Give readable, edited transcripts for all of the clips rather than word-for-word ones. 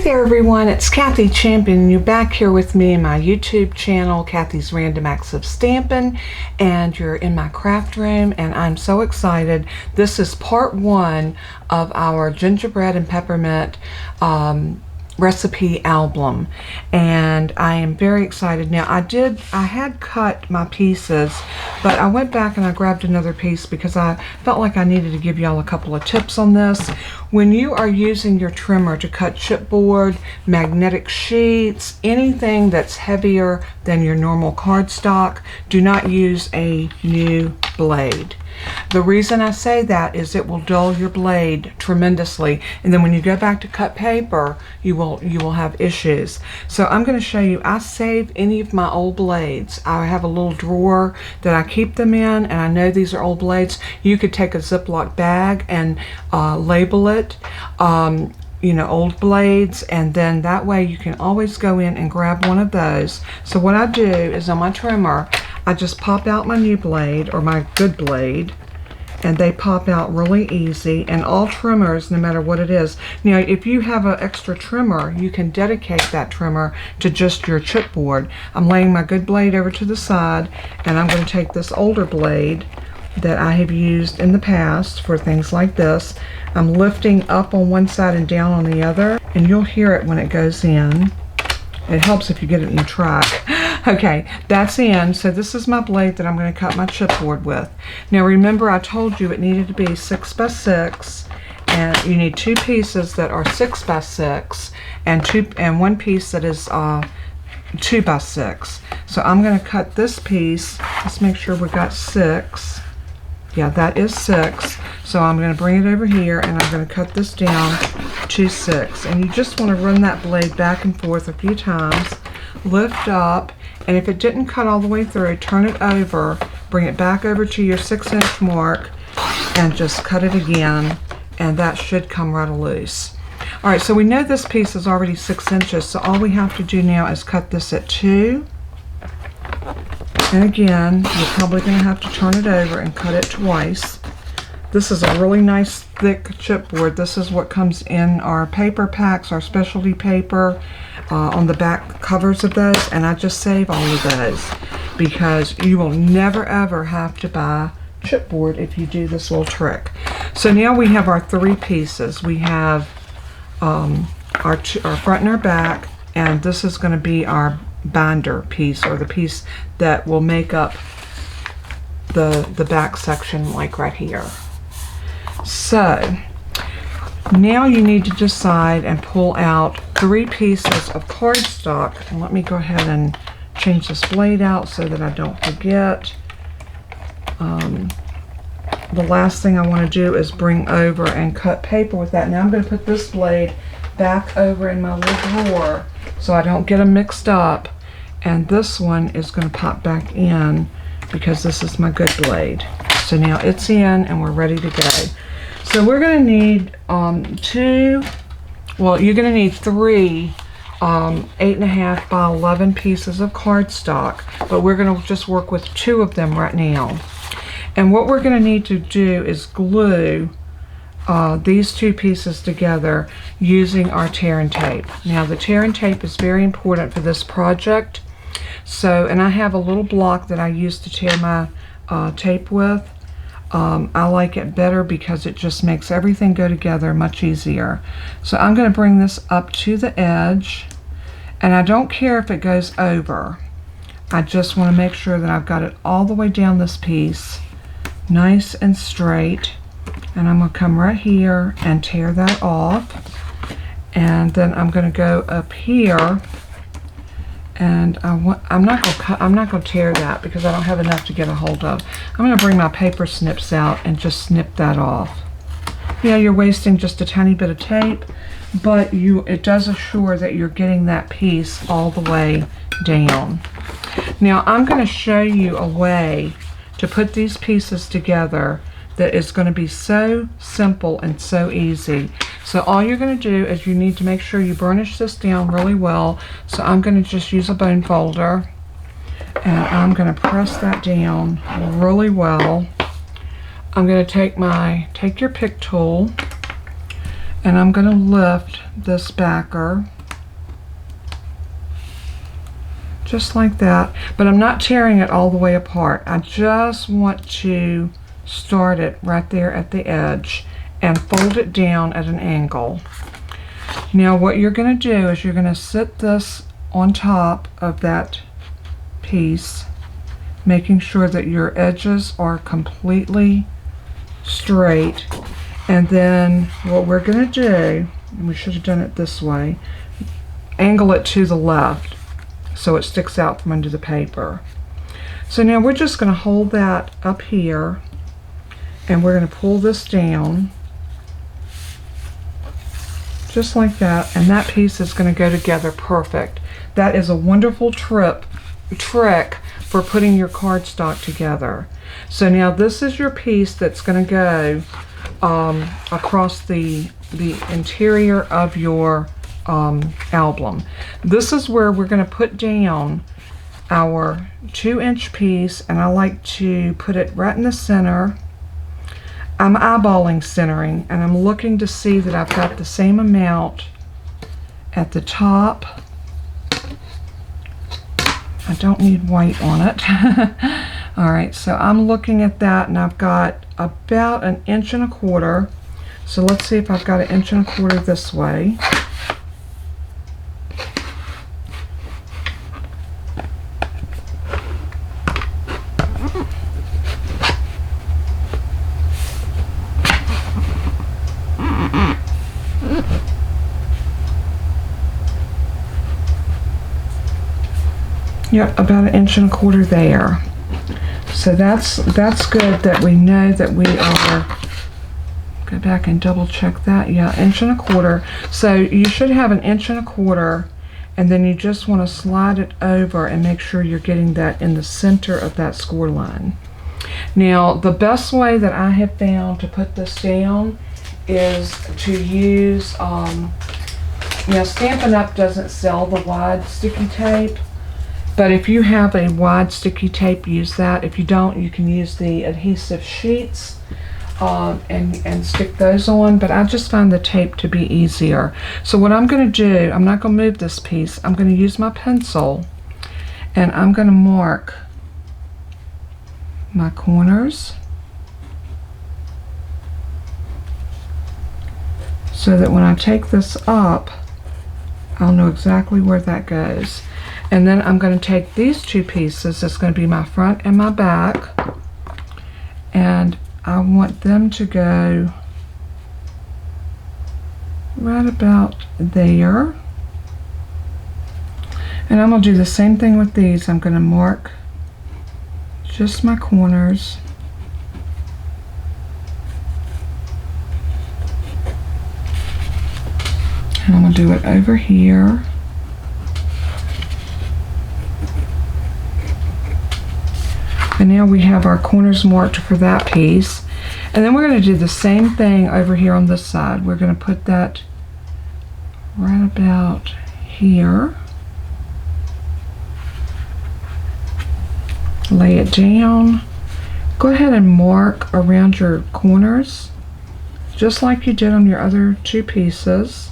there everyone, it's Kathy Champion and you're back here with me in my YouTube channel, Kathy's Random Acts of Stampin', and you're in my craft room and I'm so excited. This is part one of our Gingerbread and Peppermint recipe album, and I am very excited. Now I had cut my pieces, but I went back and I grabbed another piece because I felt like I needed to give y'all a couple of tips on this. When you are using your trimmer to cut chipboard, magnetic sheets, anything that's heavier than your normal cardstock, do not use a new blade. The reason I say that is it will dull your blade tremendously, and then when you go back to cut paper, you will have issues. So I'm going to show you. I save any of my old blades. I have a little drawer that I keep them in, and I know these are old blades. You could take a Ziploc bag and label it, you know, old blades, and then that way you can always go in and grab one of those. So what I do is on my trimmer, I just pop out my new blade or my good blade, and they pop out really easy. And all trimmers, no matter what it is, now if you have an extra trimmer, you can dedicate that trimmer to just your chipboard. I'm laying my good blade over to the side, and I'm going to take this older blade that I have used in the past for things like this. I'm lifting up on one side and down on the other, and you'll hear it when it goes in. It helps if you get it in the track. Okay, that's in. So this is my blade that I'm going to cut my chipboard with. Now remember, I told you it needed to be 6 by 6, and you need 2 pieces that are 6 by 6, and 1 piece that is 2 by 6. So I'm going to cut this piece. Let's make sure we got 6. Yeah, that is 6. So I'm going to bring it over here, and I'm going to cut this down to 6. And you just want to run that blade back and forth a few times. Lift up, and if it didn't cut all the way through, turn it over, bring it back over to your 6-inch mark, and just cut it again, and that should come right loose. Alright, so we know this piece is already 6 inches, so all we have to do now is cut this at 2. And again, you're probably going to have to turn it over and cut it twice. This is a really nice thick chipboard. This is what comes in our paper packs, our specialty paper, on the back covers of those, and I just save all of those because you will never ever have to buy chipboard if you do this little trick. So now we have our 3 pieces. We have our front and our back, and this is going to be our binder piece, or the piece that will make up the back section, like right here. So now you need to decide and pull out 3 pieces of cardstock, and let me go ahead and change this blade out so that I don't forget. The last thing I want to do is bring over and cut paper with that. Now I'm going to put this blade back over in my little drawer so I don't get them mixed up, and this one is going to pop back in because this is my good blade. So now it's in and we're ready to go. So we're going to need you're going to need 3 8.5 by 11 pieces of cardstock, but we're going to just work with 2 of them right now. And what we're going to need to do is glue these 2 pieces together using our tear and tape. Now the tear and tape is very important for this project. So, and I have a little block that I use to tear my tape with. I like it better because it just makes everything go together much easier. So I'm going to bring this up to the edge, and I don't care if it goes over. I just want to make sure that I've got it all the way down this piece, nice and straight. And I'm going to come right here and tear that off, and then I'm going to go up here, and I'm not going to tear that because I don't have enough to get a hold of. I'm going to bring my paper snips out and just snip that off. Yeah, you're wasting just a tiny bit of tape, but it does assure that you're getting that piece all the way down. Now I'm going to show you a way to put these pieces together that is going to be so simple and so easy. So all you're going to do is you need to make sure you burnish this down really well. So I'm going to just use a bone folder, and I'm going to press that down really well. I'm going to take your pick tool, and I'm going to lift this backer just like that. But I'm not tearing it all the way apart. I just want to start it right there at the edge and fold it down at an angle. Now what you're going to do is you're going to sit this on top of that piece, making sure that your edges are completely straight. And then what we're going to do, and we should have done it this way, angle it to the left so it sticks out from under the paper. So now we're just going to hold that up here, and we're going to pull this down just like that, and that piece is going to go together perfect. That is a wonderful trick for putting your cardstock together. So now this is your piece that's going to go across the interior of your album. This is where we're going to put down our 2-inch piece, and I like to put it right in the center. I'm eyeballing centering, and I'm looking to see that I've got the same amount at the top. I don't need white on it. All right, so I'm looking at that, and I've got about 1 1/4 inches. So let's see if I've got 1 1/4 inches this way. Yep, about 1 1/4 inches there. So that's good that we know that we are, go back and double check that. Yeah, 1 1/4 inches. So you should have 1 1/4 inches, and then you just want to slide it over and make sure you're getting that in the center of that score line. Now, the best way that I have found to put this down is to use, now Stampin' Up! Doesn't sell the wide sticky tape, but if you have a wide sticky tape, use that. If you don't, you can use the Adhesive Sheets and stick those on, but I just find the tape to be easier. So what I'm going to do, I'm not going to move this piece. I'm going to use my pencil, and I'm going to mark my corners so that when I take this up, I'll know exactly where that goes. And then I'm going to take these two pieces, that's going to be my front and my back, and I want them to go right about there. And I'm going to do the same thing with these. I'm going to mark just my corners. And I'm going to do it over here. And now we have our corners marked for that piece. And then we're going to do the same thing over here on this side. We're going to put that right about here. Lay it down. Go ahead and mark around your corners, just like you did on your other two pieces.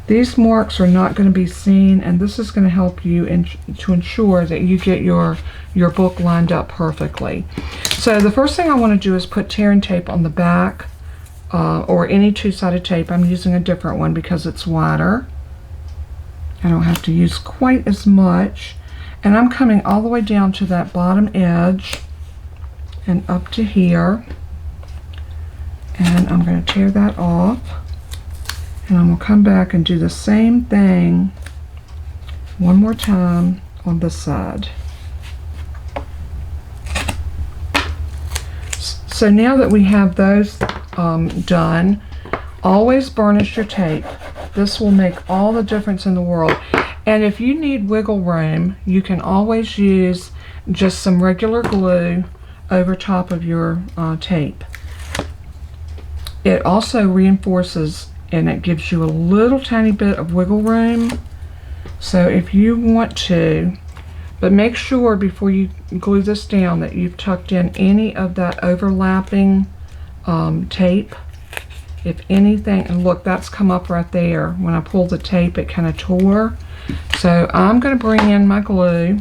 These marks are not going to be seen, and this is going to help you to ensure that you get your book lined up perfectly. So the first thing I want to do is put tearing tape on the back, or any two-sided tape. I'm using a different one because it's wider. I don't have to use quite as much. And I'm coming all the way down to that bottom edge and up to here. And I'm going to tear that off. And I'm going to come back and do the same thing one more time on this side. So now that we have those done, always burnish your tape. This will make all the difference in the world. And if you need wiggle room, you can always use just some regular glue over top of your tape. It also reinforces, and it gives you a little tiny bit of wiggle room. So if you want to, but make sure before you glue this down that you've tucked in any of that overlapping tape. If anything, and look, that's come up right there. When I pulled the tape, it kind of tore. So I'm going to bring in my glue,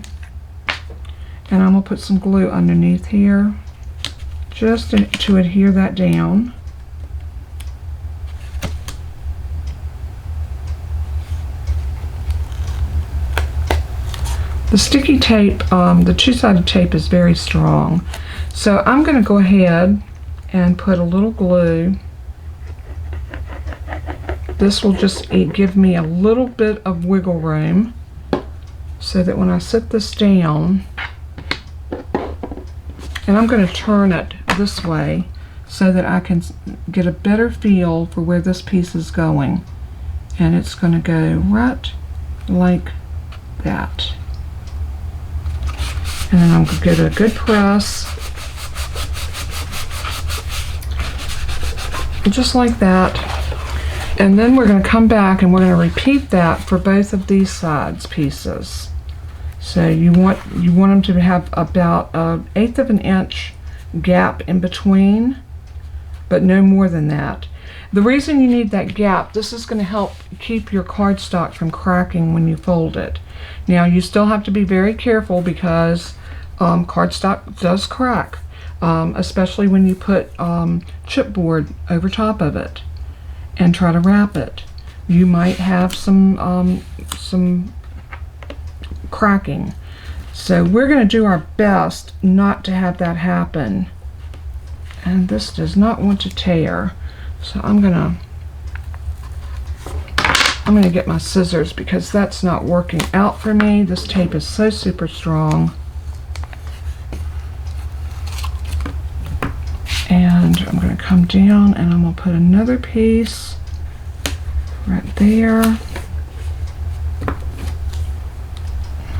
and I'm going to put some glue underneath here just to adhere that down. The sticky tape, the two-sided tape is very strong. So I'm going to go ahead and put a little glue. This will just give me a little bit of wiggle room so that when I sit this down, and I'm going to turn it this way so that I can get a better feel for where this piece is going. And it's going to go right like that. And then I'm going to give it a good press. Just like that. And then we're going to come back and we're going to repeat that for both of these sides pieces. So you want them to have about 1/8 of an inch gap in between, but no more than that. The reason you need that gap, this is going to help keep your cardstock from cracking when you fold it. Now you still have to be very careful because cardstock does crack, especially when you put chipboard over top of it and try to wrap it. You might have some cracking. So we're going to do our best not to have that happen. And this does not want to tear. So I'm going to get my scissors because that's not working out for me. This tape is so super strong. And I'm going to come down and I'm going to put another piece right there.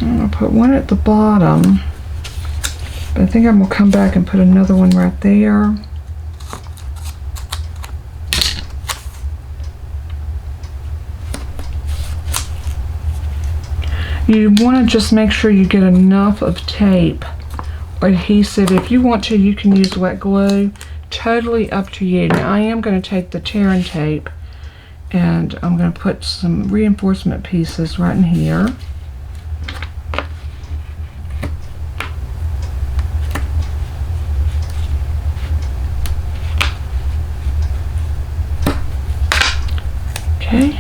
I'm going to put one at the bottom, but I think I'm going to come back and put another one right there. You want to just make sure you get enough of tape or adhesive. If you want to, you can use wet glue. Totally up to you. Now I am going to take the tear and tape and I'm going to put some reinforcement pieces right in here. Okay.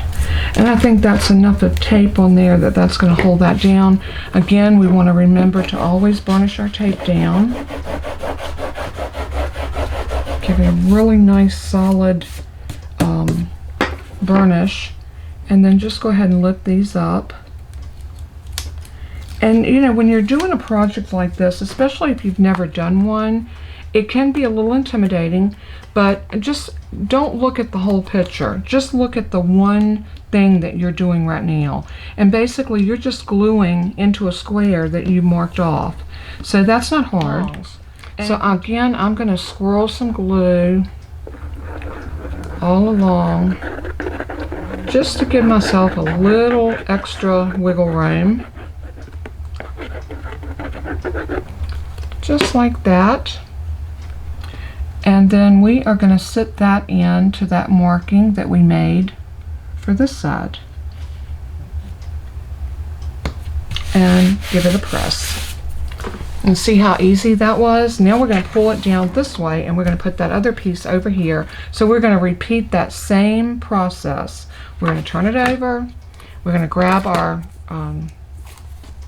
And I think that's enough of tape on there that's going to hold that down. Again, we want to remember to always burnish our tape down. Give it a really nice solid burnish. And then just go ahead and lift these up. And you know, when you're doing a project like this, especially if you've never done one, it can be a little intimidating, but just don't look at the whole picture. Just look at the one thing that you're doing right now. And basically you're just gluing into a square that you marked off. So that's not hard. So again, I'm going to swirl some glue all along just to give myself a little extra wiggle room. Just like that. And then we are going to sit that into that marking that we made for this side. And give it a press. And see how easy that was? Now we're going to pull it down this way and we're going to put that other piece over here. So we're going to repeat that same process. We're going to turn it over. We're going to grab our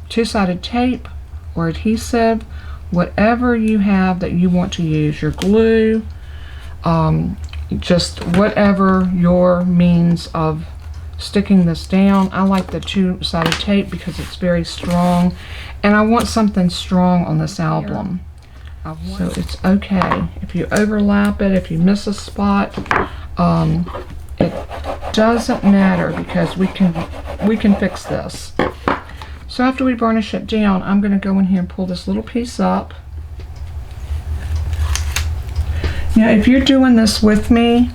two-sided tape or adhesive, whatever you have that you want to use, your glue, just whatever your means of sticking this down. I like the two-sided tape because it's very strong, and I want something strong on this album. So it's okay if you overlap it, if you miss a spot, it doesn't matter because we can fix this. So after we burnish it down, I'm going to go in here and pull this little piece up. Now if you're doing this with me,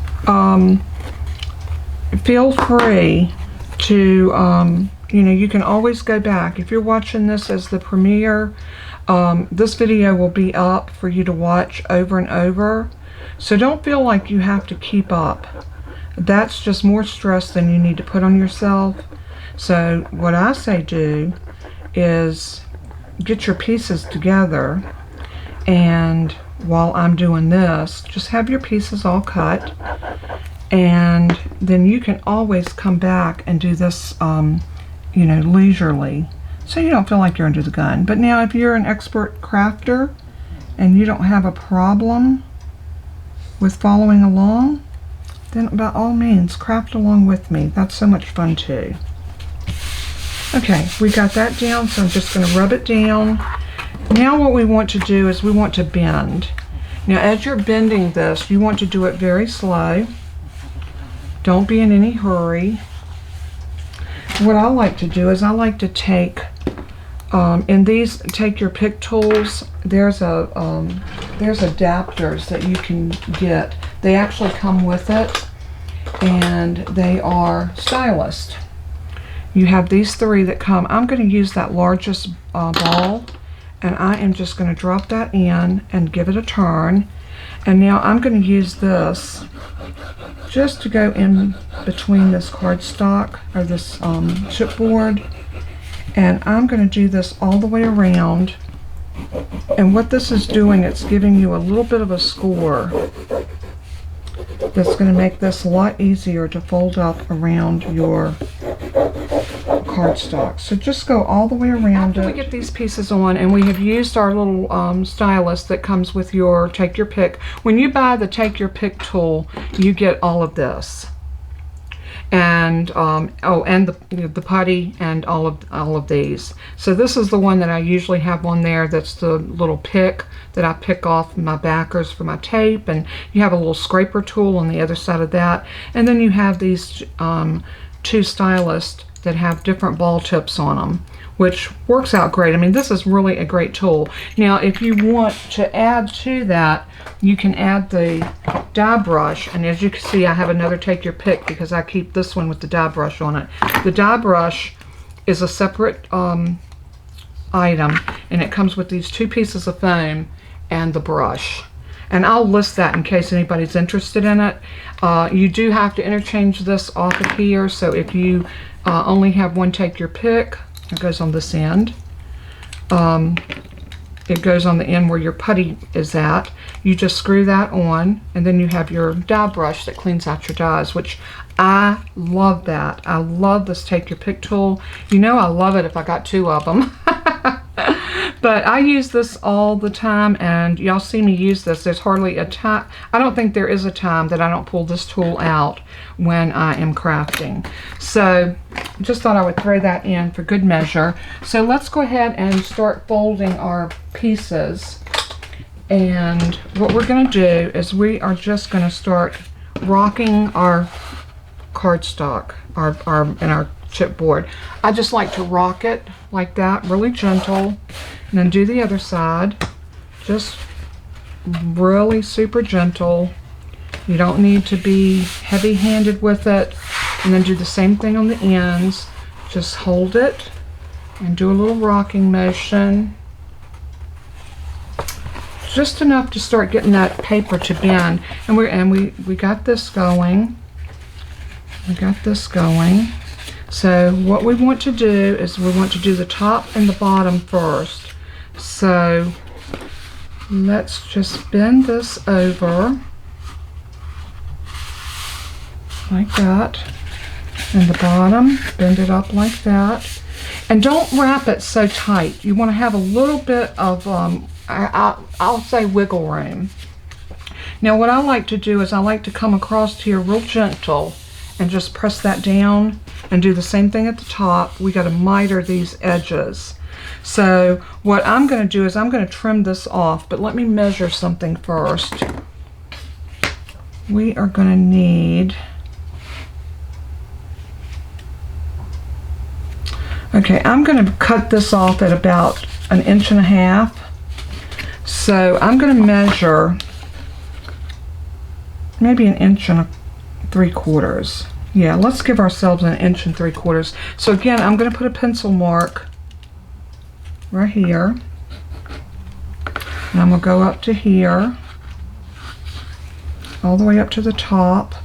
feel free to, you can always go back. If you're watching this as the premiere, this video will be up for you to watch over and over. So don't feel like you have to keep up. That's just more stress than you need to put on yourself. So what I say do is get your pieces together, and while I'm doing this, just have your pieces all cut, and then you can always come back and do this you know, leisurely, so you don't feel like you're under the gun. But now if you're an expert crafter and you don't have a problem with following along, then by all means craft along with me. That's so much fun too. Okay, we got that down, so I'm just going to rub it down. Now what we want to do is we want to bend. Now as you're bending this, you want to do it very slow. Don't be in any hurry. What I like to do is I like to take, in these take your pick tools, there's adapters that you can get. They actually come with it, and they are stylus. You have these 3 that come. I'm going to use that largest ball, and I am just going to drop that in and give it a turn. And now I'm going to use this just to go in between this cardstock, or this chipboard, and I'm going to do this all the way around. And what this is doing, it's giving you a little bit of a score that's going to make this a lot easier to fold up around your cardstock. So just go all the way around it. After we get these pieces on, and we have used our little stylus that comes with your Take Your Pick. When you buy the Take Your Pick tool, you get all of this, and and the putty and all of these. So this is the one that I usually have on there. That's the little pick that I pick off my backers for my tape, and you have a little scraper tool on the other side of that, and then you have these 2 stylus that have different ball tips on them, which works out great. I mean, this is really a great tool. Now, if you want to add to that, you can add the die brush, and as you can see, I have another Take Your Pick because I keep this one with the die brush on it. The die brush is a separate item, and it comes with these 2 pieces of foam and the brush. And I'll list that in case anybody's interested in it. You do have to interchange this off of here, so if you only have one Take Your Pick, it goes on this end. It goes on the end where your putty is at. You just screw that on, and then you have your die brush that cleans out your dies, which I love that. I love this Take Your Pick tool. You know I love it if I got 2 of them. But I use this all the time, and y'all see me use this. There's hardly a time, I don't think there is a time that I don't pull this tool out when I am crafting. So just thought I would throw that in for good measure. So let's go ahead and start folding our pieces. And what we're going to do is we are just going to start rocking our cardstock, our chipboard. I just like to rock it like that, really gentle, and then do the other side, just really super gentle. You don't need to be heavy-handed with it. And then do the same thing on the ends. Just hold it and do a little rocking motion, just enough to start getting that paper to bend. And we got this going. We got this going. So what we want to do is we want to do the top and the bottom first. So let's just bend this over like that, and the bottom, bend it up like that, and don't wrap it so tight. You want to have a little bit of I'll say wiggle room. Now what I like to do is I like to come across here real gentle and just press that down, and do the same thing at the top. We got to miter these edges. So what I'm going to do is I'm going to trim this off, but let me measure something first. We are going to need, okay, I'm going to cut this off at about 1.5 inches. So I'm going to measure maybe 1 3/4 inches. Yeah, let's give ourselves 1 3/4 inches. So again, I'm going to put a pencil mark right here, and I'm going to go up to here, all the way up to the top,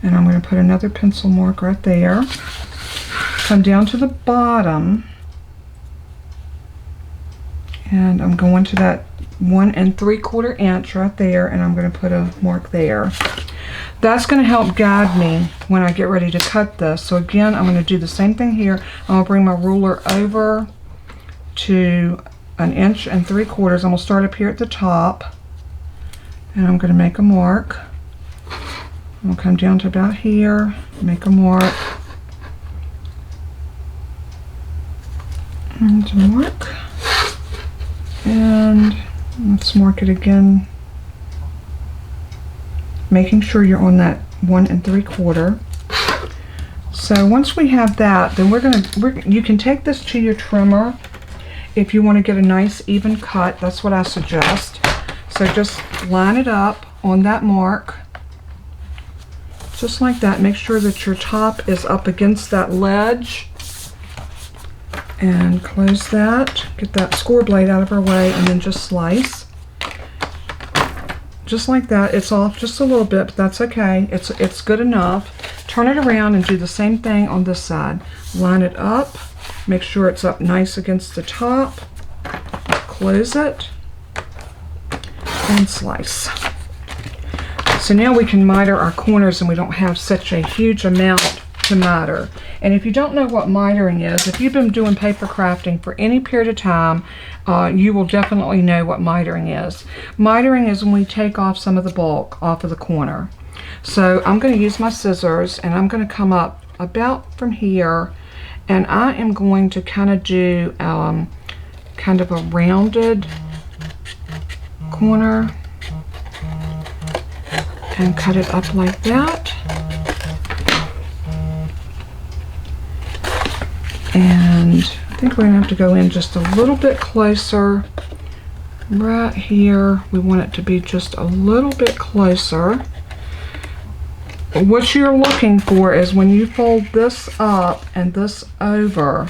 and I'm going to put another pencil mark right there. come down to the bottom, and I'm going to that 1 3/4 inch right there, and I'm going to put a mark there. That's going to help guide me when I get ready to cut this. So again, I'm going to do the same thing here. I'm going to bring my ruler over to 1 3/4 inches. I'm going to start up here at the top, and I'm going to make a mark. I'm going to come down to about here, make a mark, and a mark, and let's mark it again, making sure you're on that 1 3/4. So once we have that, then you can take this to your trimmer if you want to get a nice even cut. That's what I suggest. So just line it up on that mark, just like that. Make sure that your top is up against that ledge, and close that. Get that score blade out of our way, and then just slice. Just like that. It's off just a little bit, but that's okay. It's good enough. Turn it around and do the same thing on this side. Line it up. Make sure it's up nice against the top. Close it and slice. So now we can miter our corners, and we don't have such a huge amount to miter. And if you don't know what mitering is, if you've been doing paper crafting for any period of time, you will definitely know what mitering is. Mitering is when we take off some of the bulk off of the corner. So I'm going to use my scissors, and I'm going to come up about from here, and I am going to kind of do kind of a rounded corner and cut it up like that. And I think we're going to have to go in just a little bit closer right here. We want it to be just a little bit closer. What you're looking for is when you fold this up and this over,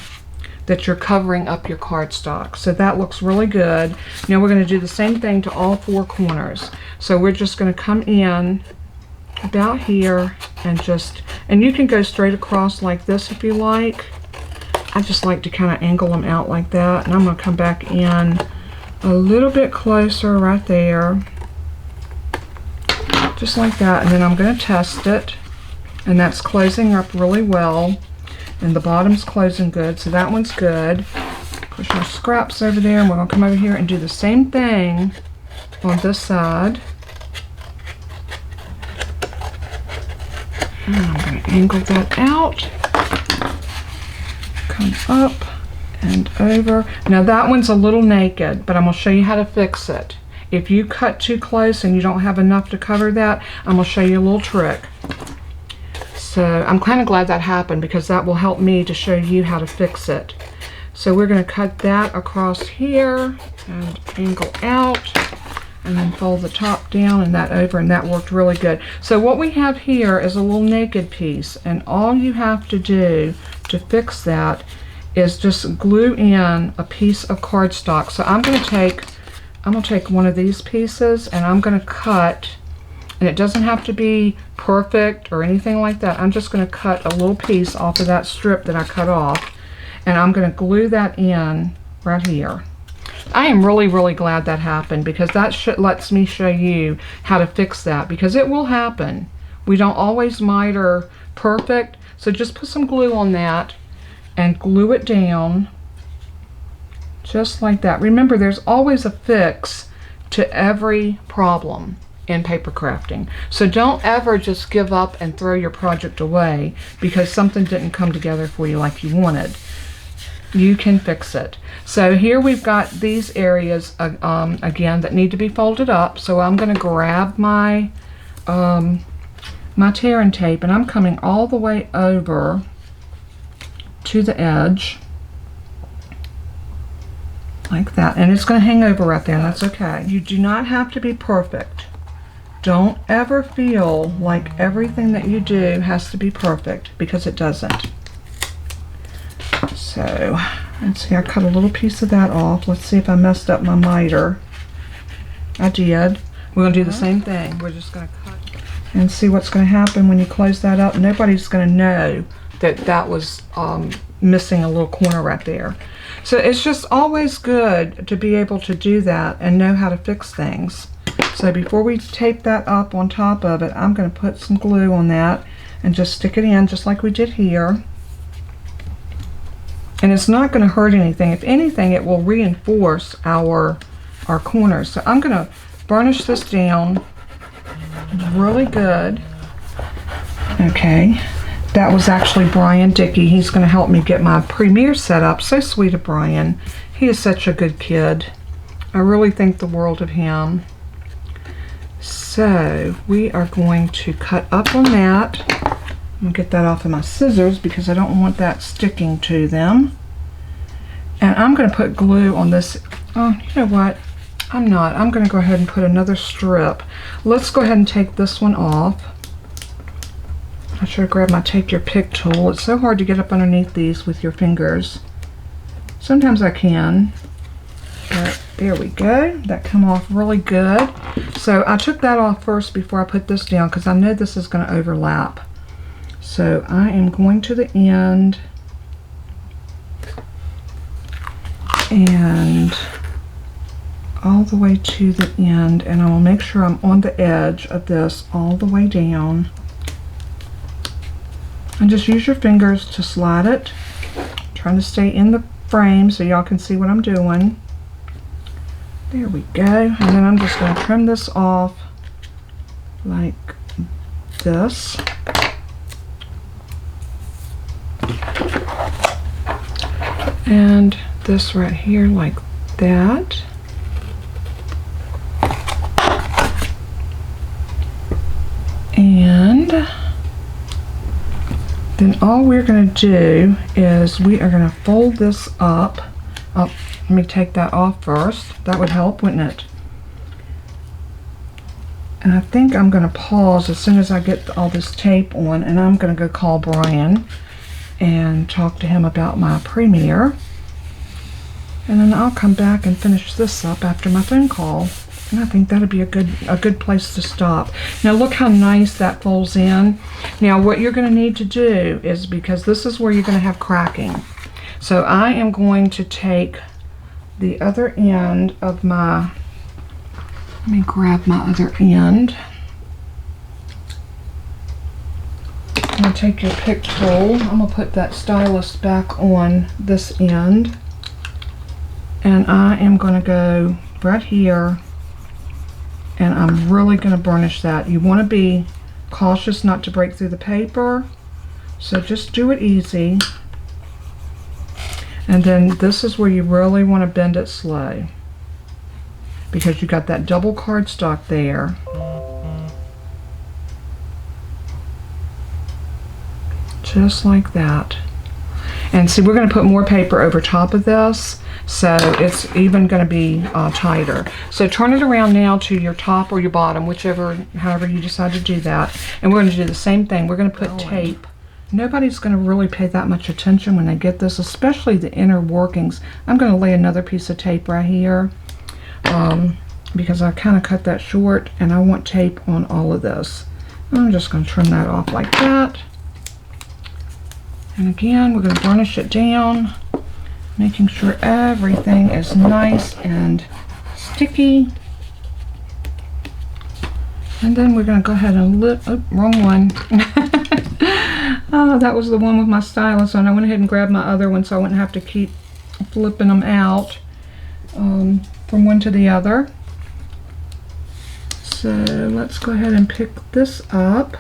that you're covering up your cardstock. So that looks really good. Now we're going to do the same thing to all 4 corners. So we're just going to come in about here and you can go straight across like this if you like. I just like to kind of angle them out like that, and I'm going to come back in a little bit closer right there, just like that, and then I'm going to test it, and that's closing up really well, and the bottom's closing good, so that one's good. Push our scraps over there, and we're going to come over here and do the same thing on this side. And I'm going to angle that out. Come up and over. Now that one's a little naked, but I'm going to show you how to fix it. If you cut too close and you don't have enough to cover that, I'm going to show you a little trick. So I'm kind of glad that happened, because that will help me to show you how to fix it. So we're going to cut that across here and angle out, and then fold the top down and that over, and that worked really good. So what we have here is a little naked piece, and all you have to do to fix that is just glue in a piece of cardstock. So I'm going to take one of these pieces, and I'm going to cut, and it doesn't have to be perfect or anything like that. I'm just going to cut a little piece off of that strip that I cut off, and I'm going to glue that in right here. I am really, really glad that happened, because that lets me show you how to fix that, because it will happen. We don't always miter perfect, so just put some glue on that and glue it down just like that. Remember, there's always a fix to every problem in paper crafting. So don't ever just give up and throw your project away because something didn't come together for you like you wanted. You can fix it. So here we've got these areas again that need to be folded up. So I'm going to grab my my tear and tape, and I'm coming all the way over to the edge like that, and it's going to hang over right there, and that's okay. You do not have to be perfect. Don't ever feel like everything that you do has to be perfect, because it doesn't. So let's see, I cut a little piece of that off. Let's see if I messed up my miter. I did. We're going to do the same thing. We're just going to cut and see what's going to happen when you close that up. Nobody's going to know that was missing a little corner right there. So it's just always good to be able to do that and know how to fix things. So before we tape that up on top of it, I'm going to put some glue on that and just stick it in just like we did here. And it's not going to hurt anything. If anything, it will reinforce our corners. So I'm going to burnish this down really good. Okay, that was actually Brian Dickey. He's going to help me get my premiere set up. So sweet of Brian. He is such a good kid. I really think the world of him. So we are going to cut up on that. I'm going to get that off of my scissors because I don't want that sticking to them. And I'm going to put glue on this. Oh, you know what? I'm not. I'm going to go ahead and put another strip. Let's go ahead and take this one off. I should have grabbed my Take Your Pick tool. It's so hard to get up underneath these with your fingers. Sometimes I can. But there we go. That come off really good. So I took that off first before I put this down because I know this is going to overlap. So I am going to the end and all the way to the end, and I will make sure I'm on the edge of this all the way down. And just use your fingers to slide it. I'm trying to stay in the frame so y'all can see what I'm doing. There we go. And then I'm just going to trim this off like this. And this right here like that. And then all we're going to do is we are going to fold this up. Oh, let me take that off first. That would help, wouldn't it? And I think I'm going to pause as soon as I get all this tape on, and I'm going to go call Brian and talk to him about my premiere. And then I'll come back and finish this up after my phone call. And I think that'd be a good place to stop. Now look how nice that folds in. Now what you're going to need to do is, because this is where you're going to have cracking. So I am going to take the other end of my, let me grab my other end. I'm going to take your pick tool. I'm going to put that stylus back on this end. And I am going to go right here. And I'm really going to burnish that. You want to be cautious not to break through the paper. So just do it easy. And then this is where you really want to bend it slow, because you got that double cardstock there. Just like that. And see, we're going to put more paper over top of this, so it's even going to be tighter. So turn it around now to your top or your bottom, however you decide to do that. And we're going to do the same thing. We're going to put tape. Nobody's going to really pay that much attention when they get this, especially the inner workings. I'm going to lay another piece of tape right here because I kind of cut that short and I want tape on all of this. I'm just going to trim that off like that. And again, we're going to burnish it down, making sure everything is nice and sticky. And then we're going to go ahead and lift, oh, wrong one. Oh, that was the one with my stylus on. I went ahead and grabbed my other one so I wouldn't have to keep flipping them out from one to the other. So let's go ahead and pick this up.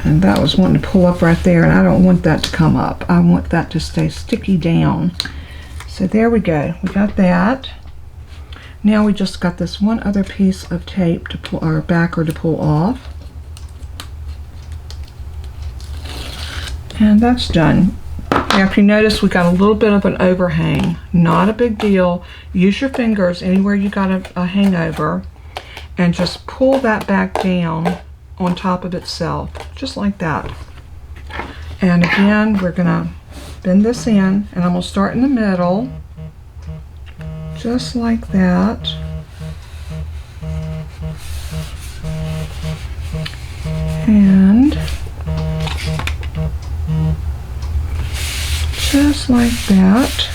And that was wanting to pull up right there, and I don't want that to come up. I want that to stay sticky down. So there we go. We got that. Now we just got this one other piece of tape to pull, or backer to pull off. And that's done. Now if you notice, we got a little bit of an overhang. Not a big deal. Use your fingers anywhere you got a hangover and just pull that back down on top of itself, just like that. And again, we're gonna bend this in, and I'm gonna start in the middle, just like that. And just like that.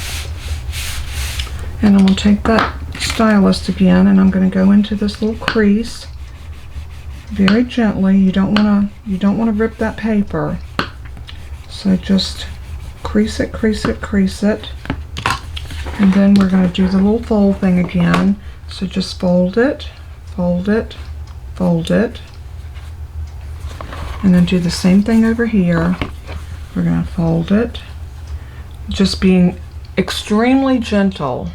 And I'm going to take that stylus again, and I'm going to go into this little crease very gently. You don't want to rip that paper. So just crease it, crease it, crease it. And then we're going to do the little fold thing again. So just fold it, fold it, fold it. And then do the same thing over here. We're going to fold it. Just being extremely gentle.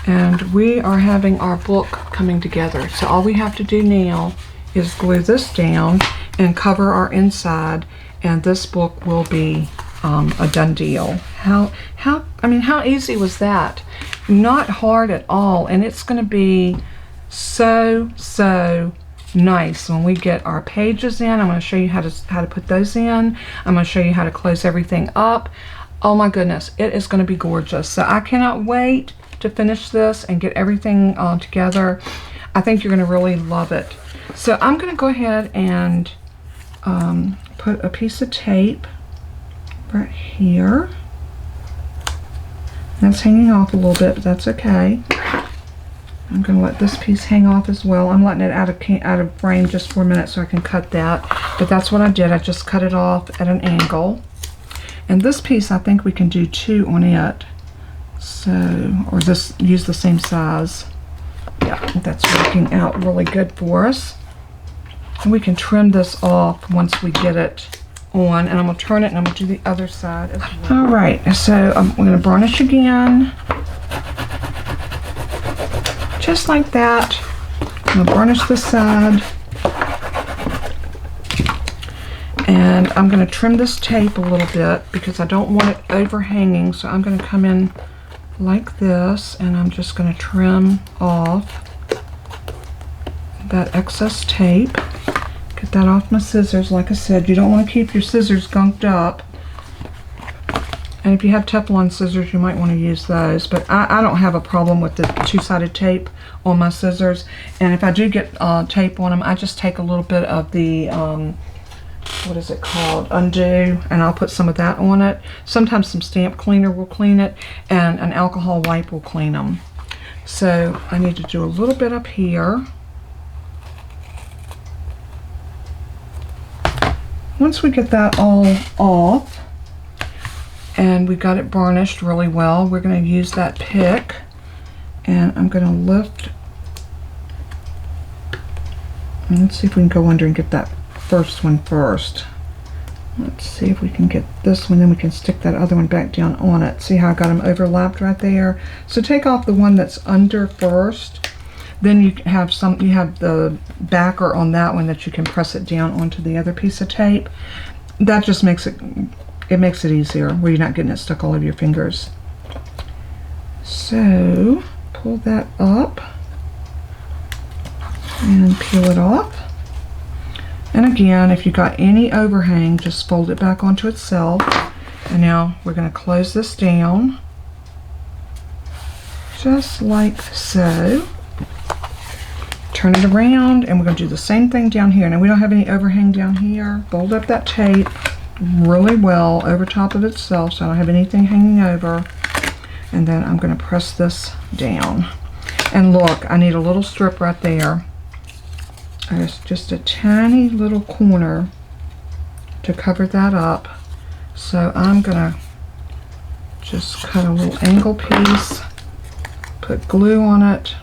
And we are having our book coming together. So all we have to do now is glue this down and cover our inside, and this book will be a done deal. How easy was that? Not hard at all, and it's going to be so nice when we get our pages in. I'm going to show you how to put those in. I'm going to show you how to close everything up. Oh my goodness, it is going to be gorgeous. So I cannot wait to finish this and get everything together. I think you're going to really love it. So I'm going to go ahead and put a piece of tape right here. That's hanging off a little bit, but that's okay. I'm going to let this piece hang off as well. I'm letting it out of frame just for a minute so I can cut that. But that's what I did. I just cut it off at an angle. And this piece, I think we can do 2 on it. So, or just use the same size. Yeah, that's working out really good for us. And we can trim this off once we get it on. And I'm going to turn it, and I'm going to do the other side as well. All right, so I'm going to burnish again. Just like that. I'm going to burnish this side. And I'm going to trim this tape a little bit because I don't want it overhanging. So I'm going to come in like this, and I'm just going to trim off that excess tape. Get that off my scissors. Like I said, you don't want to keep your scissors gunked up. And if you have Teflon scissors, you might want to use those. But I don't have a problem with the 2-sided tape on my scissors. And if I do get tape on them, I just take a little bit of the, what is it called? Undo. And I'll put some of that on it. Sometimes some stamp cleaner will clean it. And an alcohol wipe will clean them. So I need to do a little bit up here. Once we get that all off, and we got it burnished really well, we're going to use that pick, and I'm going to lift, and let's see if we can go under and get that first one first. Let's see if we can get this one, then we can stick that other one back down on it. See how I got them overlapped right there? So take off the one that's under first, then you have the backer on that one that you can press it down onto the other piece of tape. That just makes it easier where you're not getting it stuck all over your fingers. So pull that up and peel it off. And again, if you got any overhang, just fold it back onto itself. And now we're going to close this down just like so. Turn it around, and we're going to do the same thing down here. Now we don't have any overhang down here. Fold up that tape really well over top of itself so I don't have anything hanging over. And then I'm going to press this down. And look, I need a little strip right there. There's just a tiny little corner to cover that up. So I'm going to just cut a little angle piece, put glue on it.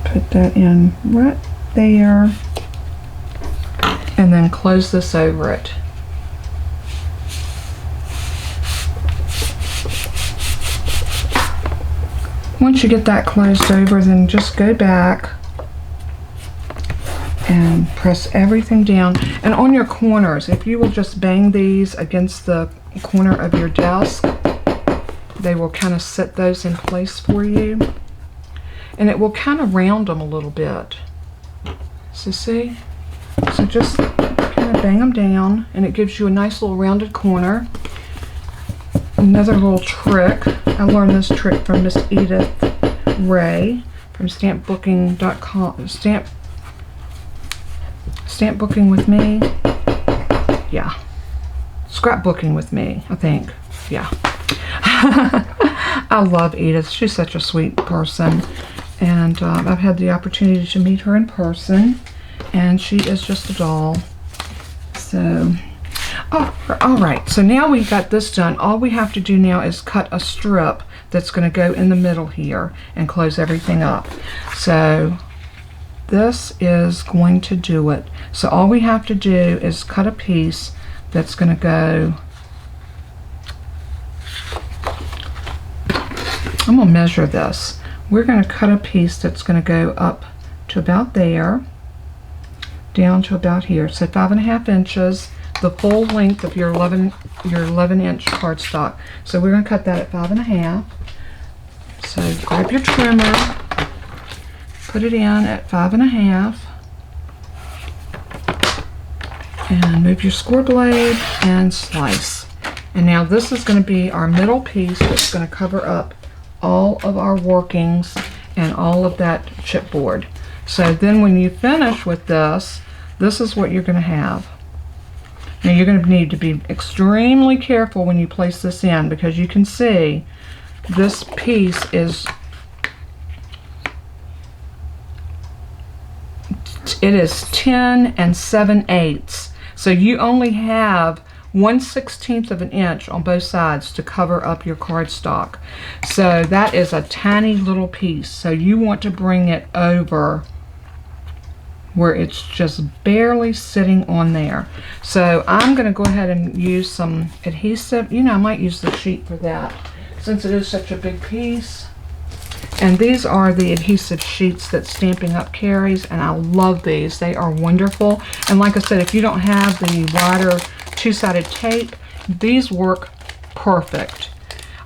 Put that in right there, and then close this over it. Once you get that closed over, then just go back and press everything down. And on your corners, if you will just bang these against the corner of your desk, they will kind of set those in place for you. And it will kind of round them a little bit. So see? So just kind of bang them down, and it gives you a nice little rounded corner. Another little trick. I learned this trick from Miss Edith Ray from stampbooking.com. Stampbooking with me. Yeah. Scrapbooking with me, I think. Yeah. I love Edith. She's such a sweet person. And I've had the opportunity to meet her in person. And she is just a doll. So, oh, all right. So now we've got this done. All we have to do now is cut a strip that's going to go in the middle here and close everything up. So this is going to do it. So all we have to do is cut a piece that's going to go. I'm going to measure this. We're going to cut a piece that's going to go up to about there, down to about here. So 5.5 inches, the full length of your 11-inch cardstock. So we're going to cut that at 5.5. So grab your trimmer, put it in at 5.5, and move your score blade and slice. And now this is going to be our middle piece that's going to cover up all of our workings and all of that chipboard. So then when you finish with this, this is what you're going to have. Now you're going to need to be extremely careful when you place this in, because you can see this piece is, it is 10 7/8. So you only have 1/16 of an inch on both sides to cover up your cardstock. So that is a tiny little piece. So you want to bring it over where it's just barely sitting on there. So I'm going to go ahead and use some adhesive. You know, I might use the sheet for that since it is such a big piece. And these are the adhesive sheets that Stampin' Up! Carries, and I love these. They are wonderful. And like I said, if you don't have the wider two-sided tape, these work perfect.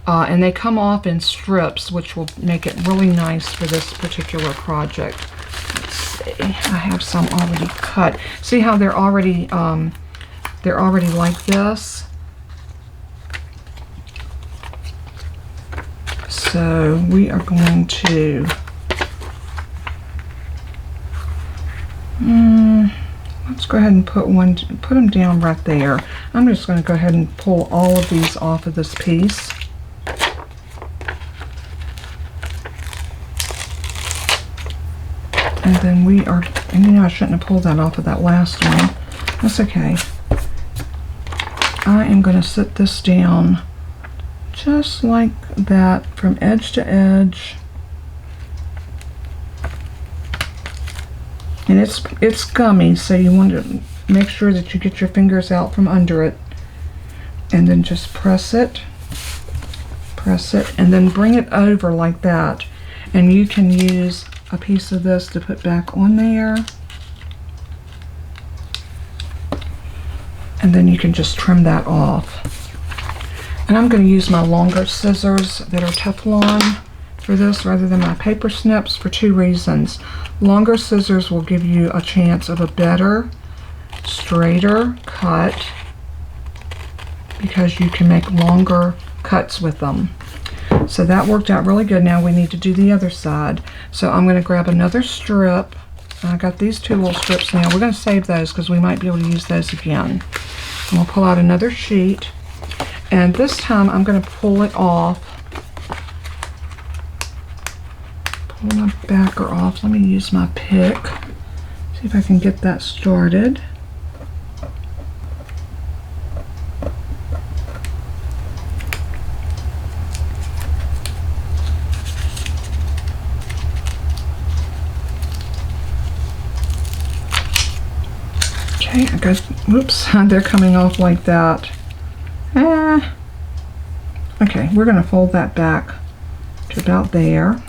And they come off in strips, which will make it really nice for this particular project. Let's see, I have some already cut. See how they're already like this? So we are going to let's go ahead and put them down right there. I'm just going to go ahead and pull all of these off of this piece. And then we are, and you know, I shouldn't have pulled that off of that last one. That's okay. I am going to sit this down just like that from edge to edge. And it's gummy, so you want to make sure that you get your fingers out from under it. And then just press it, and then bring it over like that. And you can use a piece of this to put back on there. And then you can just trim that off. And I'm going to use my longer scissors that are Teflon for this rather than my paper snips for two reasons. Longer scissors will give you a chance of a better, straighter cut because you can make longer cuts with them. So that worked out really good. Now we need to do the other side. So I'm going to grab another strip. I got these two little strips now. We're going to save those because we might be able to use those again. And we'll pull out another sheet. And this time I'm going to pull it off. Pull my backer off. Let me use my pick. See if I can get that started. Okay, I got, whoops, they're coming off like that. Okay, we're going to fold that back to about there.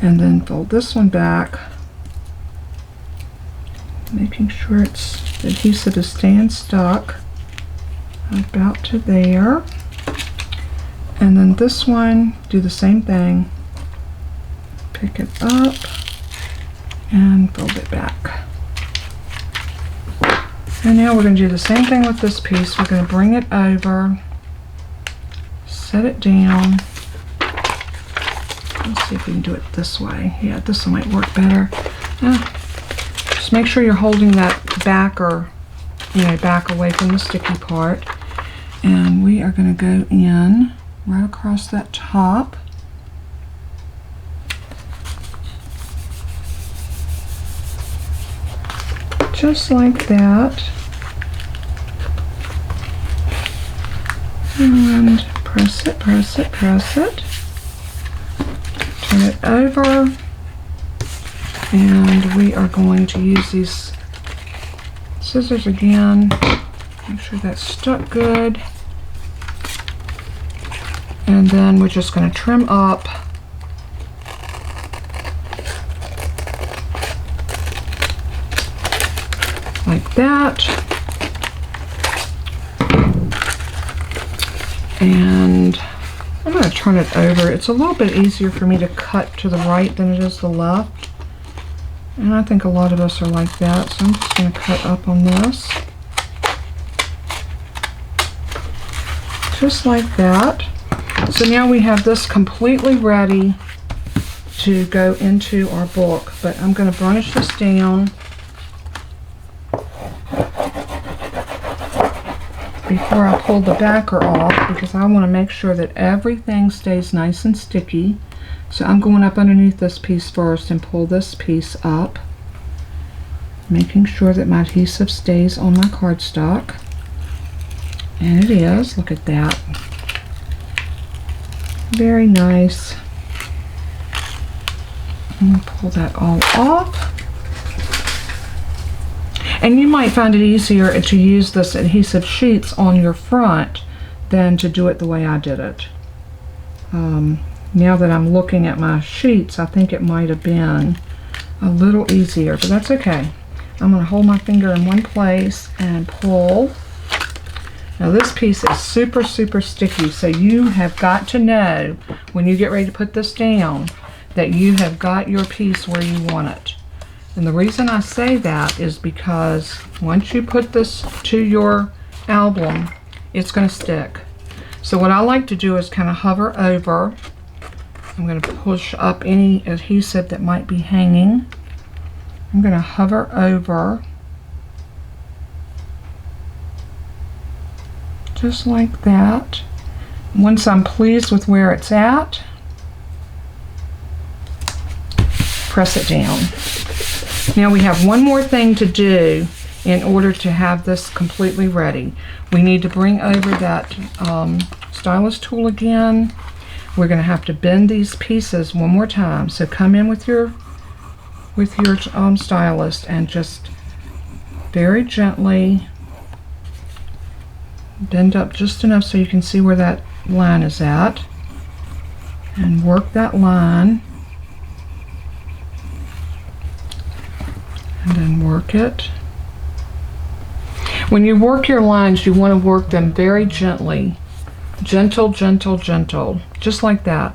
And then fold this one back, making sure the adhesive is staying stuck about to there. And then this one, do the same thing. Pick it up and fold it back. And now we're going to do the same thing with this piece. We're going to bring it over, set it down. Let's see if we can do it this way. Yeah, this one might work better. Just make sure you're holding that back, or back away from the sticky part. And we are going to go in right across that top. Just like that. And press it, press it, press it. Turn it over. And we are going to use these scissors again. Make sure that's stuck good. And then we're just going to trim up. Like that. And I'm going to turn it over. It's a little bit easier for me to cut to the right than it is the left. And I think a lot of us are like that. So I'm just going to cut up on this. Just like that. So now we have this completely ready to go into our book. But I'm going to burnish this down before I pull the backer off, because I want to make sure that everything stays nice and sticky. So I'm going up underneath this piece first and pull this piece up, making sure that my adhesive stays on my cardstock. And it is. Look at that. Very nice. I'm going to pull that all off. And you might find it easier to use this adhesive sheets on your front than to do it the way I did it. Now that I'm looking at my sheets, I think it might have been a little easier, but that's okay. I'm going to hold my finger in one place and pull. Now this piece is super, super sticky, so you have got to know when you get ready to put this down that you have got your piece where you want it. And the reason I say that is because once you put this to your album, it's going to stick. So what I like to do is kind of hover over. I'm going to push up any adhesive that might be hanging. I'm going to hover over. Just like that. Once I'm pleased with where it's at, press it down. Now we have one more thing to do in order to have this completely ready. We need to bring over that stylus tool again. We're going to have to bend these pieces one more time. So come in with your stylus and just very gently bend up just enough so you can see where that line is at, and work that line. And then work it. When you work your lines, you want to work them very gently. Gentle, gentle, gentle. Just like that.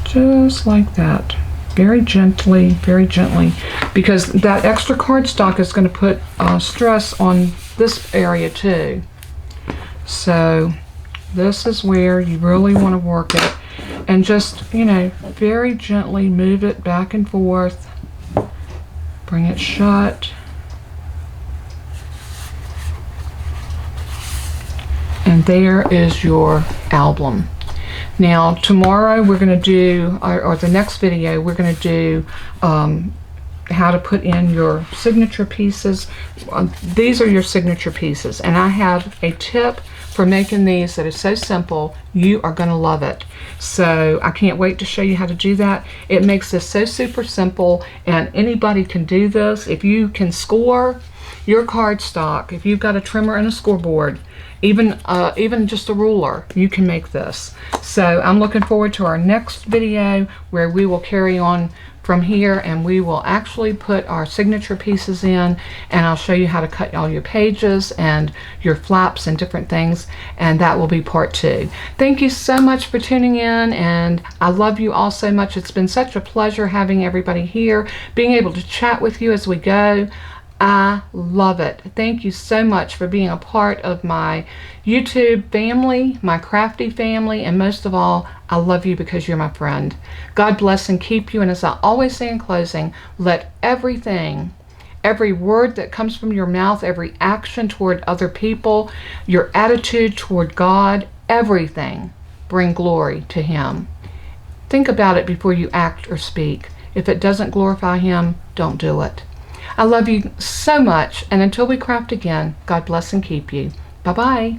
Just like that. Very gently, because that extra cardstock is going to put stress on this area too. So this is where you really want to work it. And just, very gently move it back and forth. Bring it shut. And there is your album. Now tomorrow we're going to do, or the next video, we're going to do how to put in your signature pieces. These are your signature pieces, and I have a tip for making these that is so simple. You are going to love it. So I can't wait to show you how to do that. It makes this so super simple, and anybody can do this. If you can score your cardstock, if you've got a trimmer and a scoreboard, even just a ruler, you can make this. So I'm looking forward to our next video where we will carry on from here, and we will actually put our signature pieces in, and I'll show you how to cut all your pages and your flaps and different things, and that will be part 2. Thank you so much for tuning in, and I love you all so much. It's been such a pleasure having everybody here, being able to chat with you as we go. I love it. Thank you so much for being a part of my YouTube family, my crafty family, and most of all, I love you because you're my friend. God bless and keep you, and as I always say in closing, let everything, every word that comes from your mouth, every action toward other people, your attitude toward God, everything bring glory to Him. Think about it before you act or speak. If it doesn't glorify Him, don't do it. I love you so much, and until we craft again, God bless and keep you. Bye-bye.